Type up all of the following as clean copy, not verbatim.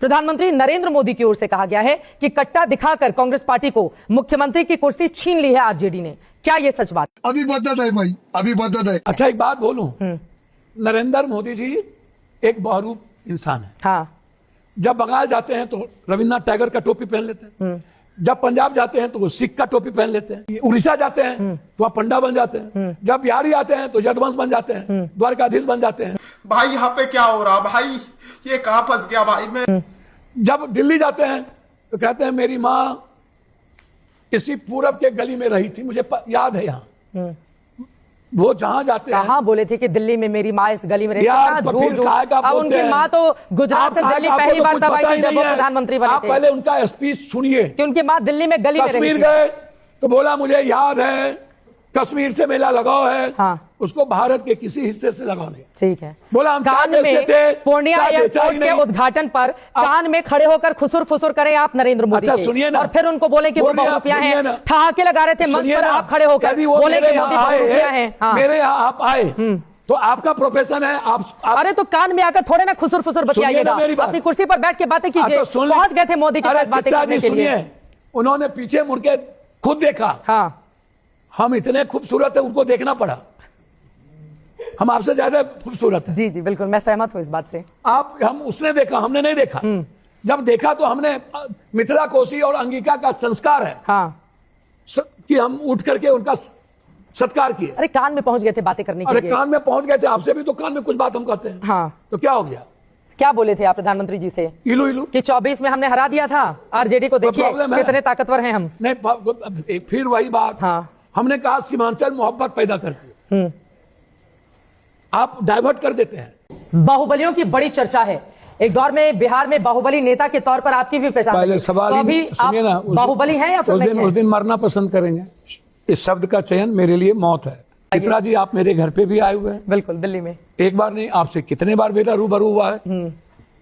प्रधानमंत्री नरेंद्र मोदी की ओर से कहा गया है कि कट्टा दिखाकर कांग्रेस पार्टी को मुख्यमंत्री की कुर्सी छीन ली है आरजेडी ने। क्या ये सच बात? अभी बदत है भाई, अभी बदत है। अच्छा एक बात बोलूं, नरेंद्र मोदी जी एक बहुरूप इंसान है। हाँ। जब बंगाल जाते हैं तो रविन्द्रनाथ टैगोर का टोपी पहन लेते हैं, जब पंजाब जाते हैं तो वो सिख का टोपी पहन लेते हैं, उड़ीसा जाते हैं तो वहाँ पंडा बन जाते हैं, जब बिहारी आते हैं तो यदुवंश बन जाते हैं, द्वारकाधीश बन जाते हैं। भाई यहाँ पे क्या हो रहा भाई, ये कहाँ फंस गया भाई मैं। जब दिल्ली जाते हैं तो कहते हैं मेरी माँ किसी पूरब के गली में रही थी, मुझे याद है। यहाँ वो जहाँ जाते हैं, कहाँ बोले थे कि दिल्ली में मेरी माँ इस गली में रहती यार, थी? फिर काय का अब बोलते उनकी हैं। माँ तो गुजरात से दिल्ली पहली बार तब आई थी जब वो प्रधानमंत्री बने आप थे। पहले उनका स्पीच सुनिए कि उनकी माँ दिल्ली में गली में रहती कश्मीर थी। गए तो बोला मुझे याद है कश्मीर से मेरा लगाव है। हाँ। उसको भारत के किसी हिस्से से लगाव नहीं। ठीक है। बोला हम कान चाय में बेचते थे, पूर्णिया चाय बेचा ही एयरपोर्ट के नहीं। उद्घाटन पर कान में खड़े होकर खुसुर फुसुर करें आप नरेंद्र मोदी अच्छा, के। सुनिए ना। और फिर उनको बोले कि वो बोलिए, बहुरूपिया सुनिए हैं, ना। ठहाके लगा रहे थे मंच सुनिए पर ना, आप खड़े होकर यदि वो बोले मेरे कि मोदी यहाँ आए बहुरूपिया हैं। हाँ। मेरे यहाँ आप आए तो आपका प्रोफेशन है आप अरे तो कान में आकर थोड़े ना खुसुर फुसुर बतियाइएगा, मेरी बात। अपनी कुर्सी पर बैठ के बातें कीजिए। तो सुन ले। पहुंच गए थे मोदी के अरे पास बातें चित्रा करने जी के लिए। सुनिए, उन्होंने पीछे मुड़ के खुद देखा। हाँ। हम इतने खूबसूरत है उनको देखना पड़ा, हम आपसे ज्यादा खूबसूरत है। जी जी बिल्कुल, मैं सहमत हूँ इस बात से। हम उसने देखा, हमने नहीं देखा। जब देखा तो हमने मिथिला कोशी और अंगिका का संस्कार है। हाँ। कि हम उठ करके उनका सत्कार किए। अरे कान में पहुंच गए थे बातें करने के अरे लिए। कान में पहुंच गए थे, आपसे भी तो कान में कुछ बात हम कहते हैं। हाँ। तो क्या हो गया? क्या बोले थे आप प्रधानमंत्री जी से? इलू इलू कि 24 में हमने हरा दिया था आरजेडी को, देखिए प्रॉब्लम है। कितने ताकतवर हैं हम। नहीं, फिर वही बात। हाँ। हमने कहा सीमांचल मोहब्बत पैदा करती है, आप डाइवर्ट कर देते हैं। बाहुबलियों की बड़ी चर्चा है। एक दौर में बिहार में बाहुबली नेता के तौर पर आपकी भी पहचान पहले थी। सवाल तो ही अभी सुनिए ना, आप बाहुबली हैं या फिर नहीं उस हैं? दिन मरना पसंद करेंगे। इस शब्द का चयन मेरे लिए मौत है। चित्रा जी आप मेरे घर पे भी आए हुए हैं। बिल्कुल, दिल्ली में एक बार नहीं, आपसे कितने बार बेटा रूबरू हुआ है।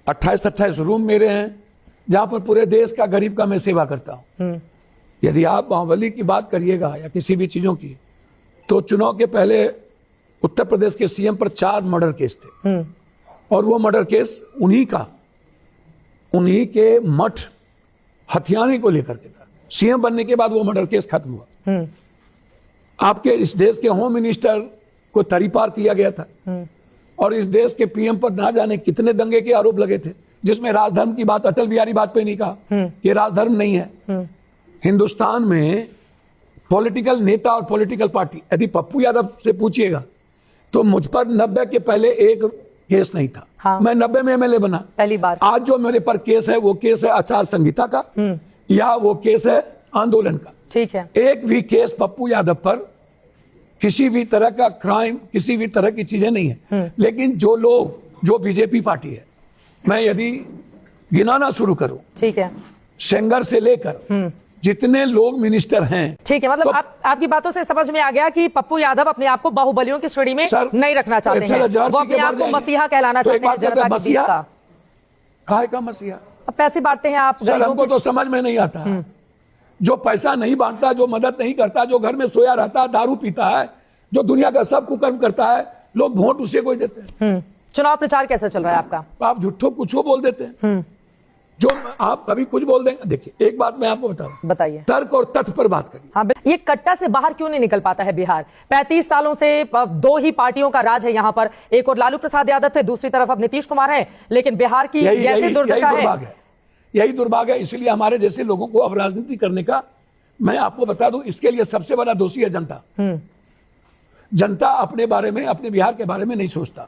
28 रूम मेरे हैं जहां पर पूरे देश का गरीब का मैं सेवा करता हूं। यदि आप बाहुबली की बात करिएगा या किसी भी चीजों की, तो चुनाव के पहले उत्तर प्रदेश के सीएम पर 4 मर्डर केस थे और वो मर्डर केस उन्हीं के मठ हथियाने को लेकर के था। सीएम बनने के बाद वो मर्डर केस खत्म हुआ। आपके इस देश के होम मिनिस्टर को तरीपार किया गया था और इस देश के पीएम पर ना जाने कितने दंगे के आरोप लगे थे, जिसमें राजधर्म की बात अटल बिहारी वाजपेयी ने कहा ये राजधर्म नहीं है। हिंदुस्तान में पॉलिटिकल नेता और पॉलिटिकल पार्टी, यदि पप्पू यादव से पूछिएगा तो मुझ पर 90 के पहले एक केस नहीं था। हाँ। मैं 90 में एमएलए बना पहली बार। आज जो मेरे पर केस है वो केस है आचार संहिता का या वो केस है आंदोलन का। ठीक है। एक भी केस पप्पू यादव पर किसी भी तरह का क्राइम, किसी भी तरह की चीजें नहीं है। लेकिन जो बीजेपी पार्टी है, मैं यदि गिनाना शुरू करूं, ठीक है। सेंगर से लेकर जितने लोग मिनिस्टर हैं। ठीक है, मतलब तो, आपकी बातों से समझ में आ गया कि पप्पू यादव अपने आप को बाहुबलियों की श्रेणी में नहीं रखना चाहते हैं। वो अपने आप को मसीहा कहलाना चाहते हैं जनता के बीच का। काहे का मसीहा? अब पैसे बांटते हैं आप सर, गरीबों हमको की। तो समझ में नहीं आता। जो पैसा नहीं बांटता, जो मदद नहीं करता, जो घर में सोया रहता है, दारू पीता है, जो दुनिया का सब कुकर्म करता है, लोग वोट उसे को देते हैं। चुनाव प्रचार कैसा चल रहा है आपका? आप झूठो कुछ बोल देते हैं, जो आप कभी कुछ बोल देंगे। देखिए एक बात मैं आपको बता रहा हूं, बताइए। तर्क और तथ्य पर बात करिए। हाँ, ये कट्टा से बाहर क्यों नहीं निकल पाता है बिहार? 35 सालों से 2 ही पार्टियों का राज है यहाँ पर। एक और लालू प्रसाद यादव थे, दूसरी तरफ अब नीतीश कुमार है। लेकिन बिहार की जैसी दुर्दशा है, यही दुर्भाग्य है। इसलिए हमारे जैसे लोगों को अब राजनीति करने का, मैं आपको बता दूं, इसके लिए सबसे बड़ा दोषी है जनता। जनता अपने बारे में, अपने बिहार के बारे में नहीं सोचता।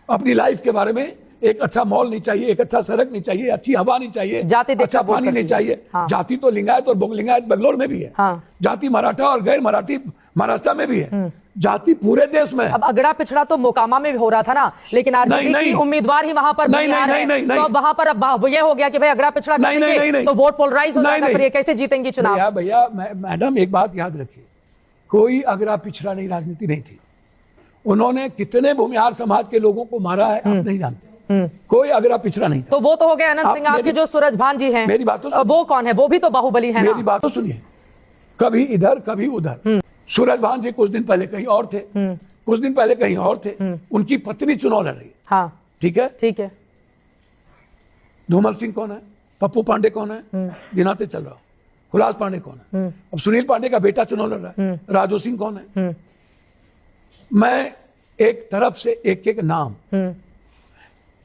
अपनी लाइफ के बारे में, एक अच्छा मॉल नहीं चाहिए, एक अच्छा सड़क नहीं चाहिए, अच्छी हवा नहीं चाहिए, अच्छा पानी नहीं चाहिए। हाँ। जाति तो लिंगायत और बहुलिंगायत बेंगलोर में भी है। हाँ। जाति मराठा और गैर मराठी महाराष्ट्र में भी है। जाति पूरे देश में है। अब अगड़ा पिछड़ा तो मोकामा में भी हो रहा था ना, लेकिन आरजेडी की उम्मीदवार ही वहां पर नहीं। तो अब वहां पर अब ये हो गया कि भाई अगड़ा पिछड़ा नहीं, तो वोट पोलराइज हो जाएगा, फिर ये कैसे जीतेंगी चुनाव? भैया मैडम एक बात याद रखिए, कोई अगड़ा पिछड़ा नहीं राजनीति नहीं थी। उन्होंने कितने भूमिहार समाज के लोगों को मारा है आप नहीं जानते। कोई अगड़ा पिछड़ा नहीं था। तो वो तो हो गया अनंत सिंह, आपके जो सूरजभान जी हैं, मेरी बात तो वो कौन है? वो भी तो बाहुबली है। मेरी बात तो सुनिए, कभी इधर कभी उधर। सूरजभान जी कुछ दिन पहले कहीं और थे, कुछ दिन पहले कहीं और थे। उनकी पत्नी चुनाव लड़ रही है। हाँ। ठीक है, ठीक है। धूमल सिंह कौन है, पप्पू पांडे कौन है, गिनाते चल रहा हूं। हुलास पांडे कौन है, अब सुनील पांडे का बेटा चुनाव लड़ रहा है, राजू सिंह कौन है। मैं एक तरफ से एक एक नाम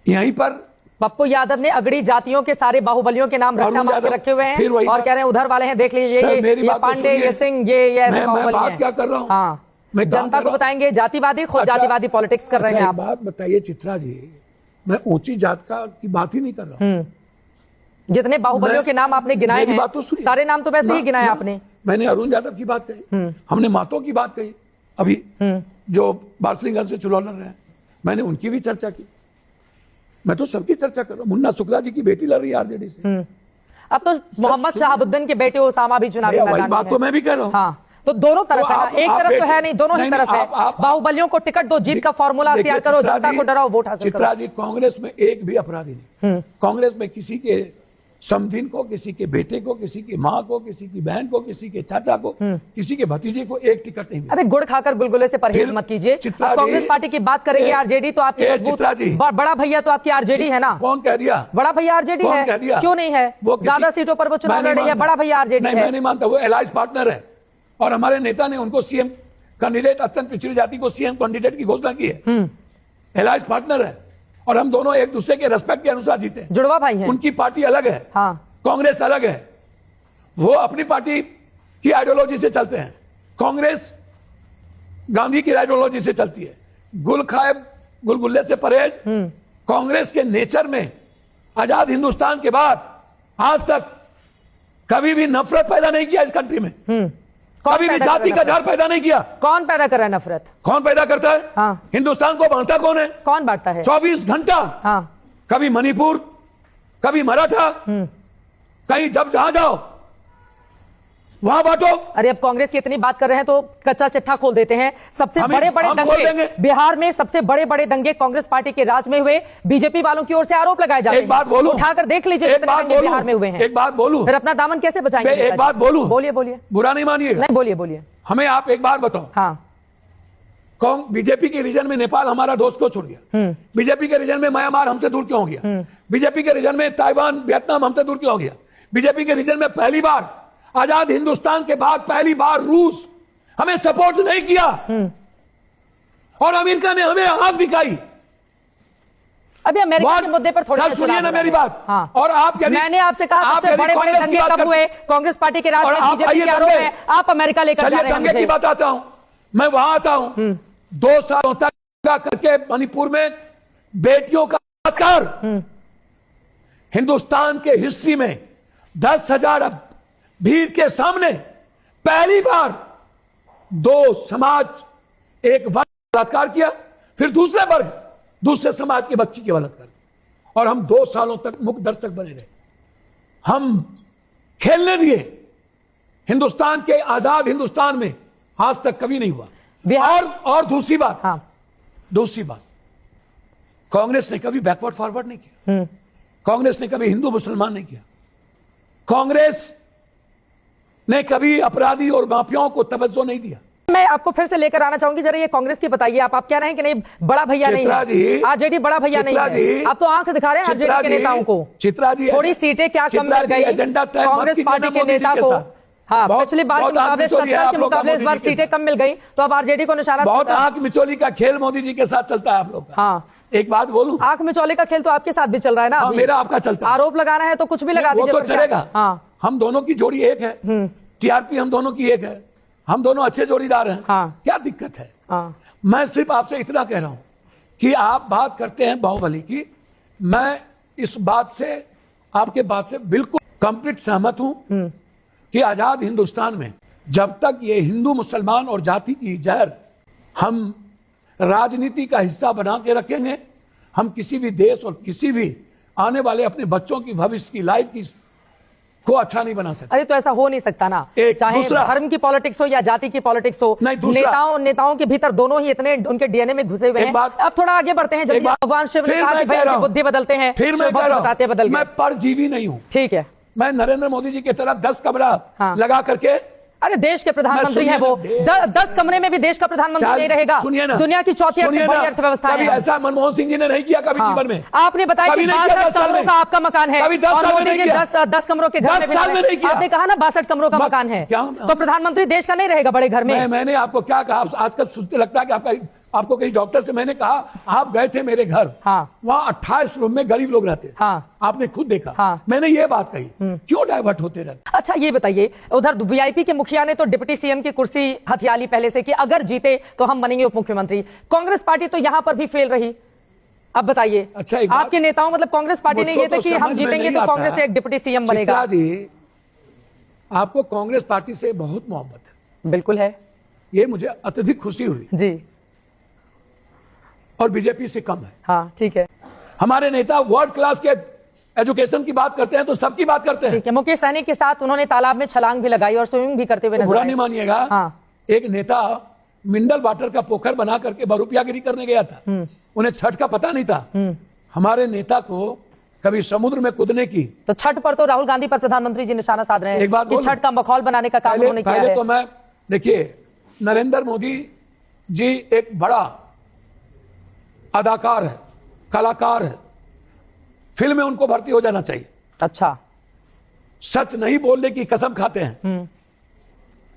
यहीं पर पप्पू यादव ने अगड़ी जातियों के सारे बाहुबलियों के नाम रट्टा मार के रखे हुए हैं और कह रहे हैं उधर वाले हैं, देख लीजिए ये पांडे, ये सिंह, ये ऐसे बाहुबली हैं। क्या कर रहा हूं? हाँ, मैं जनता को बताएंगे जातिवादी, खुद जातिवादी पॉलिटिक्स कर रहे हैं आप। बात बताइए चित्रा जी, मैं ऊंची जात का की बात ही नहीं कर रहा हूं। जितने बाहुबलियों के नाम आपने गिनाए हैं, बात तो सुनिए, सारे नाम तो वैसे ही गिनाए आपने। मैंने अरुण यादव की बात कही, हमने मातों की बात कही, अभी जो बार्सिंगगंज से चुनाव लड़ रहे हैं, मैंने उनकी भी चर्चा की। मैं तो सबकी चर्चा कर रहा हूं। मुन्ना शुक्ला जी की बेटी लड़ रही है आरजेडी से। अब तो मोहम्मद शहाबुद्दीन के बेटे ओसामा भी चुनावी मैदान में बात तो मैं भी कह रहा हूं। हाँ, तो दोनों तरफ है ना, एक तरफ तो है नहीं, दोनों ही तरफ है। बाहुबलियों को टिकट दो, जीत का फॉर्मूला तैयार करो, जनता को डराओ, वोट हासिल करो। चित्रा जी, कांग्रेस में एक भी अपराधी नहीं। कांग्रेस में किसी के समधीन को, किसी के बेटे को, किसी की माँ को, किसी की बहन को, किसी के चाचा को, किसी के भतीजे को एक टिकट नहीं मिला। अरे गुड़ खाकर गुलगुले से परहेज मत कीजिए। कांग्रेस पार्टी की बात करेंगे, आरजेडी तो आपकी मजबूत, बड़ा भैया तो आपकी आरजेडी है ना। कौन कह दिया? बड़ा भैया आरजेडी है, क्यों नहीं है? ज्यादा सीटों पर वो चुनाव लड़ रही है, बड़ा भैया आरजेडी है। मैं नहीं मानता, वो एलायंस पार्टनर है और हमारे नेता ने उनको सीएम कैंडिडेट, अत्यंत पिछड़ी जाति को सीएम कैंडिडेट की घोषणा की है। एलायंस पार्टनर है और हम दोनों एक दूसरे के रेस्पेक्ट के अनुसार जीते हैं। जुड़वा भाई है। उनकी पार्टी अलग है, हाँ, कांग्रेस अलग है। वो अपनी पार्टी की आइडियोलॉजी से चलते हैं, कांग्रेस गांधी की आइडियोलॉजी से चलती है। गुल खाए गुलगुल्ले से परहेज कांग्रेस के नेचर में आजाद हिंदुस्तान के बाद आज तक कभी भी नफरत पैदा नहीं किया इस कंट्री में। कभी भी जाति का जहर पैदा नहीं किया। कौन पैदा कर रहा है नफरत? कौन पैदा करता है? हाँ। हिंदुस्तान को बांटता कौन है? कौन बांटता है? 24 घंटा। हाँ। कभी मणिपुर, कभी मराठा, कहीं जब जहां जाओ वहां बांटो। अरे अब कांग्रेस की इतनी बात कर रहे हैं तो कच्चा चिट्ठा खोल देते हैं। सबसे बड़े बड़े दंगे बिहार में, सबसे बड़े बड़े दंगे कांग्रेस पार्टी के राज में हुए, बीजेपी वालों की ओर से आरोप लगाए जाते हैं। एक बात बोलूं, उठाकर देख लीजिए कितने दंगे बिहार में हुए हैं। एक बात बोलूं, फिर अपना दामन कैसे बचाएंगे? एक बात बोलूं, बोलिए बोलिए, बुरा नहीं मानिए। नहीं बोलिए बोलिए। हमें आप एक बात बताओ, हाँ, बीजेपी के रीजन में नेपाल हमारा दोस्त क्यों छोड़ गया? बीजेपी के रीजन में म्यांमार हमसे दूर क्यों हो गया? बीजेपी के रीजन में ताइवान, वियतनाम हमसे दूर क्यों हो गया? बीजेपी के रीजन में पहली बार आजाद हिंदुस्तान के बाद पहली बार रूस हमें सपोर्ट नहीं किया और अमेरिका ने हमें आंख दिखाई। अभी अमेरिका के मुद्दे पर थोड़ा सुनिए ना मेरी बात। हाँ। और आप मैंने आपसे कहा सबसे बड़े बड़े दंगे कब हुए? कांग्रेस पार्टी के राज में बीजेपी के आरोप है, आप अमेरिका लेकर जा रहे हैं। दंगे की बात आता हूं, मैं वहां आता हूं 2 सालों तक करके मणिपुर में बेटियों का बलात्कार। हिंदुस्तान के हिस्ट्री में 10,000 भीड़ के सामने पहली बार 2 समाज, एक वर्ग बलात्कार किया, फिर दूसरे वर्ग, दूसरे समाज की बच्ची के बलात्कार, और हम 2 सालों तक मुख्य दर्शक बने रहे। हम खेलने दिए। हिंदुस्तान के आजाद हिंदुस्तान में आज तक कभी नहीं हुआ। और दूसरी बात, हाँ, दूसरी बात, कांग्रेस ने कभी बैकवर्ड फॉरवर्ड नहीं किया। कांग्रेस ने कभी हिंदू मुसलमान नहीं किया। कांग्रेस ने कभी अपराधी और माफियाओं को तवज्जो नहीं दिया। मैं आपको फिर से लेकर आना चाहूंगी, जरा ये कांग्रेस की बताइए। आप कह रहे हैं कि नहीं बड़ा भैया नहीं है, आरजेडी बड़ा भैया नहीं है। आप तो आंख दिखा रहे हैं आरजेडी के नेताओं को। चित्रा जी, थोड़ी सीटें क्या कम मिल गई कांग्रेस पार्टी के नेता को? हाँ, पिछली बार के मुकाबले 17 के मुकाबले इस बार सीटें कम मिल गई, तो अब आरजेडी को निशाना। बहुत आंख मिचोली का खेल मोदी जी के साथ चलता है आप लोग का। हाँ, एक बात बोलूं, आंख मिचोले का खेल तो आपके साथ भी चल रहा है ना। हाँ, मेरा आपका चलता है। आरोप लगाना है तो कुछ भी लगा दीजिए, वो तो चलेगा। हाँ, हम दोनों की जोड़ी एक है, टीआरपी हम दोनों की एक है, हम दोनों अच्छे जोड़ीदार हैं। हाँ। क्या दिक्कत है? हाँ। मैं सिर्फ आपसे इतना कह रहा हूं कि आप बात करते हैं बाहुबली की, मैं इस बात से, आपके बात से बिल्कुल कंप्लीट सहमत हूं कि आजाद हिंदुस्तान में जब तक ये हिंदू मुसलमान और जाति की जहर हम राजनीति का हिस्सा बना के रखेंगे, हम किसी भी देश और किसी भी आने वाले अपने बच्चों की भविष्य की लाइफ की को अच्छा नहीं बना सकते। अरे तो ऐसा हो नहीं सकता ना, चाहे धर्म की पॉलिटिक्स हो या जाति की पॉलिटिक्स हो। नेताओं के भीतर दोनों ही इतने उनके डीएनए में घुसे हुए हैं। अब थोड़ा आगे बढ़ते हैं। जब भगवान शिव ने कहा कि भाई बुद्धि बदलते हैं, फिर मैं कह रहा हूं, बदल मैं परजीवी नहीं हूं। ठीक है, मैं नरेंद्र मोदी जी की तरफ 10 कमरा लगा करके अरे देश के प्रधानमंत्री हैं वो, 10 कमरे में भी देश का प्रधानमंत्री नहीं रहेगा। सुनिए ना, दुनिया की चौथी बड़ी अर्थव्यवस्था है। कभी ऐसा मनमोहन सिंह जी ने नहीं किया कभी जीवन में। आपने बताया कि 62 कमरों का आपका मकान है, कभी 10 और साल में मोदी नहीं जी किया। 10 कमरों के घर में किया। आपने कहा ना 62 कमरों का मकान है, तो प्रधानमंत्री देश का नहीं रहेगा बड़े घर में। मैंने आपको क्या कहा, आजकल सुनते लगता है कि आपको कहीं डॉक्टर से मैंने कहा आप गए थे मेरे घर, वहाँ 28 रूम में गरीब लोग रहते, आपने खुद देखा, मैंने ये बात कही, क्यों डाइवर्ट होते रहते। अच्छा ये बताइए, उधर वीआईपी के मुखिया ने तो डिप्टी सीएम की कुर्सी हथियाली पहले से कि अगर जीते तो हम बनेंगे उप मुख्यमंत्री। कांग्रेस पार्टी तो यहां पर भी फेल रही। अब बताइए, अच्छा आपके नेताओं मतलब कांग्रेस पार्टी ने ये था कि हम जीतेंगे तो कांग्रेस से एक डिप्टी सीएम बनेगा। जी आपको कांग्रेस पार्टी से बहुत मोहब्बत है। बिल्कुल है, ये मुझे अत्यधिक खुशी हुई जी, और बीजेपी से कम है। हाँ ठीक है। हमारे नेता वर्ल्ड क्लास के एजुकेशन की बात करते हैं तो सबकी बात करते हैं। ठीक है, मुकेश सहनी के साथ उन्होंने तालाब में छलांग भी लगाई और स्विमिंग भी करते हुए नजर आए। बुरा नहीं मानिएगा, एक नेता मिनरल वाटर का पोखर बना करके बरूपियागिरी करने गया था, उन्हें छठ का पता नहीं था। हमारे नेता को कभी समुद्र में कूदने की, तो छठ पर तो राहुल गांधी पर प्रधानमंत्री जी निशाना साध रहे हैं। एक बात कि छठ का माहौल बनाने का काम उन्होंने किया है। तो मैं देखिए, नरेंद्र मोदी जी एक बड़ा अदाकार है, कलाकार है, फिल्म में उनको भर्ती हो जाना चाहिए। अच्छा, सच नहीं बोलने की कसम खाते हैं।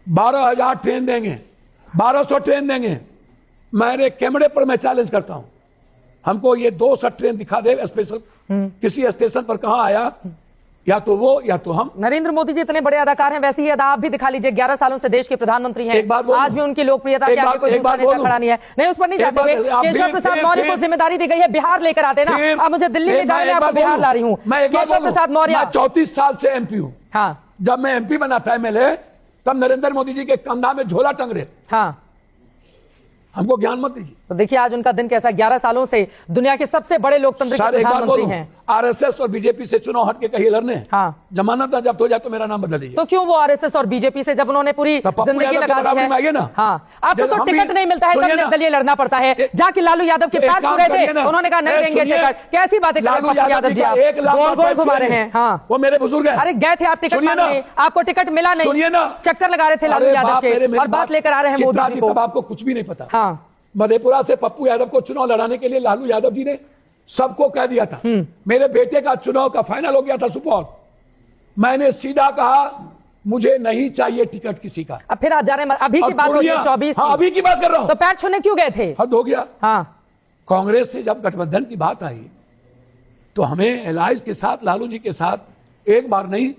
12,000 ट्रेन देंगे, 1200 ट्रेन देंगे। मेरे कैमरे पर मैं चैलेंज करता हूं, हमको ये 200 ट्रेन दिखा दे स्पेशल किसी स्टेशन पर, कहां आया, या तो वो या तो हम। नरेंद्र मोदी जी इतने बड़े अदाकार हैं, वैसे ही अदा आप भी दिखा लीजिए। 11 सालों से देश के प्रधानमंत्री हैं, आज भी उनकी लोकप्रियता कोई दूसरा नेता खड़ा नहीं है। नहीं, उस पर नहीं जाते। केशव प्रसाद मौर्य को जिम्मेदारी दी गई है, बिहार लेकर आते ना। अब मुझे दिल्ली ले जाने, आपको बिहार ला रही हूँ। केशव प्रसाद मौर्य 34 साल से एमपी हूँ। हाँ, जब मैं एमपी बना था एमएलए, तब नरेंद्र मोदी जी के कंधा में झोला टंग रहे। हाँ, हमको ज्ञान मत दीजिए। तो देखिए आज उनका दिन कैसा, 11 सालों से दुनिया के सबसे बड़े लोकतंत्र के प्रधानमंत्री हैं। आरएसएस और बीजेपी से चुनाव हट के कहीं लड़ने, हाँ, जमानत ना जब्त हो जाए तो मेरा नाम बदल दीजिए। तो क्यों वो आरएसएस और बीजेपी से, जब उन्होंने पूरी जिंदगी लगा दी है ना। हाँ, आपको तो टिकट नहीं मिलता है, तब निर्दलीय लड़ना पड़ता है। जाके लालू यादव के पैर छू रहे थे, उन्होंने कहा नहीं देंगे टिकट। कैसी बातें कर रहे हैं यादव जी, आप गोल गोल घुमा रहे हैं। हाँ, वो मेरे बुजुर्ग हैं। अरे गए थे आप टिकट मांगने, आपको टिकट मिला नहीं, सुनिए ना, चक्कर लगा रहे थे लालू यादव के, और बात लेकर आ रहे हैं मोदी जी को। आपको कुछ भी नहीं पता। हाँ, मधेपुरा से पप्पू यादव को चुनाव लड़ाने के लिए लालू यादव जी ने सबको कह दिया था। मेरे बेटे का चुनाव का फाइनल हो गया था सुपौल, मैंने सीधा कहा मुझे नहीं चाहिए टिकट किसी का। अब फिर आज जा रहे हैं, अभी की बात हो रही है 24। हाँ, अभी की बात कर रहा हूं। तो पैर छूने क्यों गए थे? हद हो गया। हाँ, कांग्रेस से जब गठबंधन की बात आई तो हमें एलायंस के साथ, लालू जी के साथ एक बार नहीं,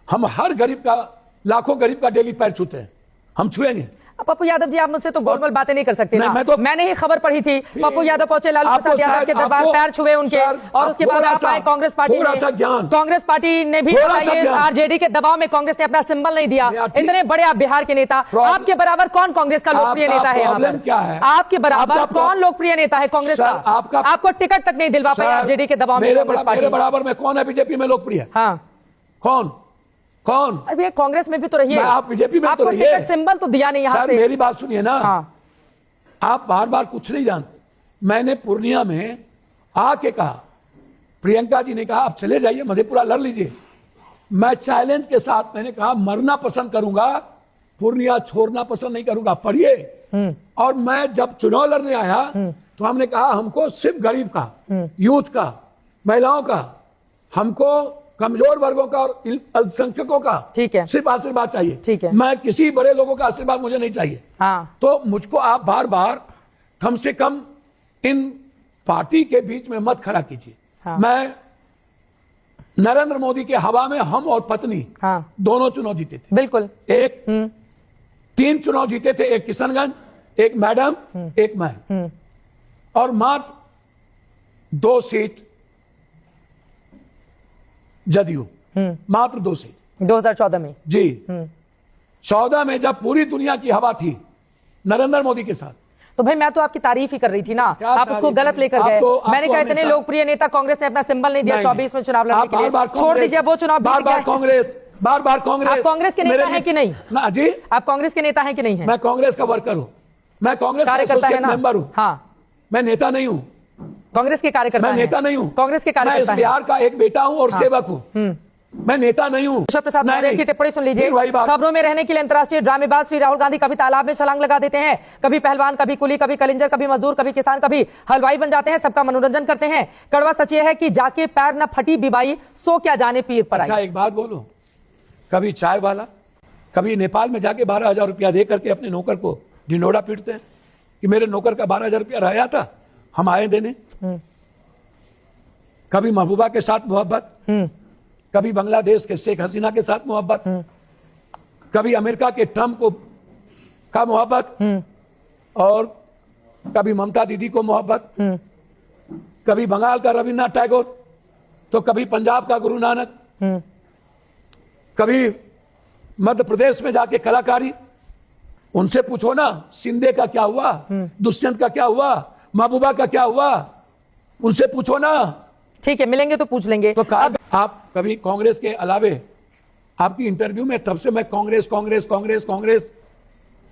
हम हर गरीब का, लाखों गरीब का डेली पैर छूते हैं, हम छुएंगे। पप्पू यादव जी, आप मुझसे तो गोलमोल बातें नहीं कर सकते ना। मैंने ही खबर पढ़ी थी, पप्पू यादव पहुंचे लालू प्रसाद यादव के दरबार, पैर छुए उनके, और उसके बाद आप आए कांग्रेस पार्टी में। कांग्रेस पार्टी ने भी आरजेडी के दबाव में कांग्रेस ने अपना सिंबल नहीं दिया। इतने बड़े आप बिहार के नेता, आपके बराबर कौन कांग्रेस का लोकप्रिय नेता है यहाँ पर? क्या है आपके बराबर कौन लोकप्रिय नेता है कांग्रेस का? आपको टिकट तक नहीं दिलवा पाए आरजेडी के दबाव में। मेरे बराबर में कौन है बीजेपी में लोकप्रिय? हाँ, कौन? अभी कांग्रेस में भी तो रहिए, आप बीजेपी में तो रहिए, टिकट सिंबल तो दिया नहीं यहाँ से। मेरी बात सुनिए ना। हाँ, आप बार बार कुछ नहीं जानते। मैंने पूर्णिया में आके कहा, प्रियंका जी ने कहा आप चले जाइए मधेपुरा लड़ लीजिए। मैं चैलेंज के साथ मैंने कहा मरना पसंद करूंगा, पूर्णिया छोड़ना पसंद नहीं करूंगा। पढ़िए। और मैं जब चुनाव लड़ने आया तो हमने कहा हमको सिर्फ गरीब का, यूथ का, महिलाओं का, हमको कमजोर वर्गों का और अल्पसंख्यकों का, ठीक है, सिर्फ आशीर्वाद चाहिए। ठीक है, मैं किसी बड़े लोगों का आशीर्वाद मुझे नहीं चाहिए। हाँ, तो मुझको आप बार बार कम से कम इन पार्टी के बीच में मत खड़ा कीजिए। हाँ, मैं नरेंद्र मोदी के हवा में हम और पत्नी, हाँ, दोनों चुनाव जीते थे। बिल्कुल, एक 3 चुनाव जीते थे, एक किशनगंज, एक मैडम, एक मैं, और मात्र 2 सीट जदयू, मात्र 2 सीट 2014 में। जी, 14 में जब पूरी दुनिया की हवा थी नरेंद्र मोदी के साथ। तो भाई मैं तो आपकी तारीफ ही कर रही थी ना, आप उसको गलत लेकर गए। मैंने कहा इतने लोकप्रिय नेता कांग्रेस ने अपना सिंबल नहीं दिया 24 में चुनाव लड़ने के लिए। छोड़ दीजिए वो चुनाव, बार बार कांग्रेस। आप कांग्रेस के नेता हैं कि नहीं? ना जी, आप कांग्रेस के नेता हैं कि नहीं है? मैं कांग्रेस का वर्कर हूँ, मैं कांग्रेस का एसोसिएट मेंबर हूँ। हाँ, मैं नेता नहीं हूँ, कांग्रेस के कार्यकर्ता, मैं नेता नहीं हूँ, कांग्रेस के कार्यकर्ता, मैं इस बिहार का एक बेटा हूँ और सेवक हूँ। मैं नेता नहीं हूं। केशव प्रसाद मौर्य की टिप्पणी सुन लीजिए। फिर वही बात। खबरों में रहने के लिए अंतर्राष्ट्रीय ड्रामेबाज श्री राहुल गांधी कभी तालाब में छलांग लगा देते हैं, कभी पहलवान, कभी कुली, कभी कलिंजर, कभी मजदूर, कभी किसान, कभी हलवाई बन जाते हैं, सबका मनोरंजन करते हैं। कड़वा सच यह है कि जाके पैर न फटी बिबाई, सो क्या जाने पीर पर आई। अच्छा एक बात बोलो, कभी चाय वाला, कभी नेपाल में जाके 12,000 रुपया दे करके अपने नौकर को ढिंडोरा पीटते हैं कि मेरे नौकर का 12,000 रुपया रहा था, हम आए देने। कभी महबूबा के साथ मोहब्बत, कभी बांग्लादेश के शेख हसीना के साथ मोहब्बत, कभी अमेरिका के ट्रंप को का मोहब्बत, और कभी ममता दीदी को मोहब्बत, कभी बंगाल का रविन्द्रनाथ टैगोर, तो कभी पंजाब का गुरु नानक, कभी मध्य प्रदेश में जाके कलाकारी। उनसे पूछो ना शिंदे का क्या हुआ, दुष्यंत का क्या हुआ, महबूबा का क्या हुआ, उनसे पूछो ना। ठीक है, मिलेंगे तो पूछ लेंगे। तो आप कभी कांग्रेस के अलावे, आपकी इंटरव्यू में तब से मैं कांग्रेस कांग्रेस कांग्रेस कांग्रेस,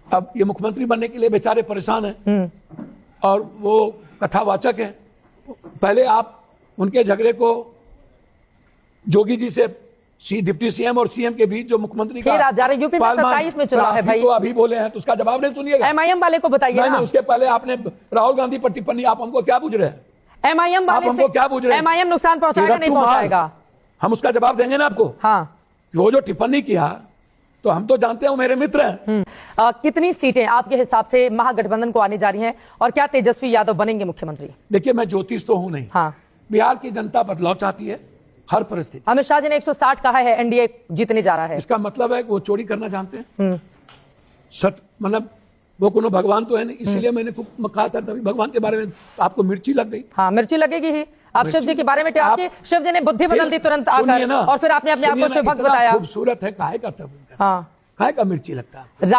अब ये मुख्यमंत्री बनने के लिए बेचारे परेशान हैं और वो कथावाचक हैं। पहले आप उनके झगड़े को जोगी जी से डिप्टी सीएम और सीएम के बीच जो मुख्यमंत्री का आप जा रहे यूपी में 27 में चुनाव है भाई, तो अभी बोले हैं तो उसका जवाब नहीं सुनिएगा। एमआईएम वाले को बताइए ना। उसके पहले आपने राहुल गांधी पर टिप्पणी, आप हमको क्या पूछ रहे हैं? एमआईएम आप हमको क्या पूछ रहे हैं? एमआईएम नुकसान पहुंचाएगा नहीं पहुंचाएगा, हम उसका जवाब देंगे ना आपको। हाँ, वो जो टिप्पणी किया तो हम तो जानते हैं वो मेरे मित्र हैं। कितनी सीटें आपके हिसाब से महागठबंधन को आने जा रही हैं और क्या तेजस्वी यादव बनेंगे मुख्यमंत्री? देखिए मैं ज्योतिष तो हूं नहीं, हाँ, बिहार की जनता बदलाव चाहती है हर परिस्थिति। अमित शाह जी ने 160 कहा है, एनडीए जीतने जा रहा है। इसका मतलब है कि वो चोरी करना जानते हैं। सच मतलब वो कोनो भगवान तो है नहीं, इसलिए मैंने खूब कहा था तभी भगवान के बारे में आपको मिर्ची लग गई। हाँ, मिर्ची लगेगी ही। आप शिव जी के बारे में शिव जी ने बुद्धि बदल दी तुरंत आकर, और फिर आपने अपने आप को शिव भक्त बताया। खूबसूरत है, काहे का तब, हाँ, काहे का मिर्ची लगता है।